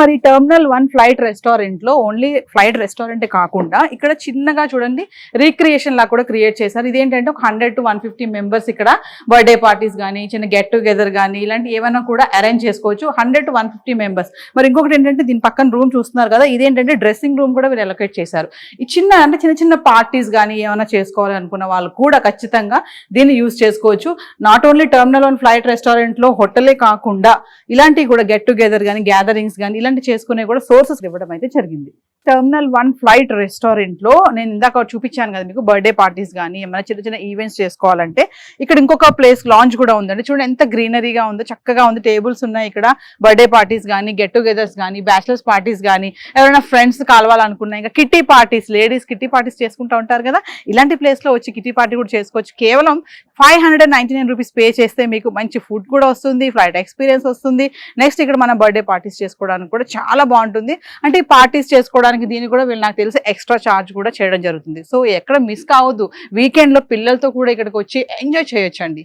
మరి terminal 1 flight restaurant లో only flight restaurant కాకుండా ఇక్కడ చిన్నగా చూడండి రీక్రియేషన్ లా కూడా క్రియేట్ చేశారు. ఇదేంటంటే ఒక 100 to 150 మెంబర్స్ ఇక్కడ బర్త్డే పార్టీస్ కానీ చిన్న గెట్ టుగెదర్ కానీ ఇలాంటి ఏమైనా కూడా అరేంజ్ చేసుకోవచ్చు. 100 to 150 మెంబర్స్. మరి ఇంకొకటి ఏంటంటే దీని పక్కన రూమ్ చూస్తున్నారు కదా, ఇదేంటంటే డ్రెస్సింగ్ రూమ్ కూడా వీళ్ళు అలొకేట్ చేశారు. ఈ చిన్న చిన్న పార్టీస్ కానీ ఏమైనా చేసుకోవాలి అనుకున్న వాళ్ళు కూడా ఖచ్చితంగా దీన్ని యూజ్ చేసుకోవచ్చు. Not only terminal 1 flight restaurant లో హోటలే కాకుండా ఇలాంటివి కూడా గెట్ టుగెదర్ కానీ గ్యాదరింగ్స్ కానీ ఇలాంటి చేసుకునే కూడా సోర్సెస్ ఇవ్వడం అయితే జరిగింది. టెర్మినల్ 1 ఫ్లైట్ రెస్టారెంట్ లో నేను ఇందాక చూపించాను కదా మీకు, బర్త్డే పార్టీస్ కానీ ఏమైనా చిన్న ఈవెంట్స్ చేసుకోవాలంటే ఇక్కడ ఇంకొక ప్లేస్ లాంచ్ కూడా ఉందండి. చూడండి ఎంత గ్రీనరీగా ఉందో, చక్కగా ఉంది. టేబుల్స్ ఉన్నాయి ఇక్కడ. బర్త్డే పార్టీస్ కానీ గెట్ టుగెదర్స్ కానీ బ్యాచిలర్స్ పార్టీస్ కానీ ఎవరైనా ఫ్రెండ్స్ కలవాలనుకున్నా, ఇంకా kitty parties, ladies kitty parties చేసుకుంటూ ఉంటారు కదా, ఇలాంటి ప్లేస్ లో వచ్చి కిట్టి పార్టీ కూడా చేసుకోవచ్చు. కేవలం 599 రూపీస్ పే చేస్తే మీకు మంచి ఫుడ్ కూడా వస్తుంది, ఫ్లైట్ ఎక్స్పీరియన్స్ వస్తుంది. నెక్స్ట్ ఇక్కడ మన బర్త్డే పార్టీస్ చేసుకోవడానికి కూడా చాలా బాగుంటుంది. అంటే ఈ పార్టీస్ చేసుకోవడానికి దీన్ని కూడా వీళ్ళు నాకు తెలిసి ఎక్స్ట్రా ఛార్జ్ కూడా చేయడం జరుగుతుంది. సో ఎక్కడ మిస్ కావద్దు. వీకెండ్ లో పిల్లలతో కూడా ఇక్కడికి వచ్చి ఎంజాయ్ చేయొచ్చండి.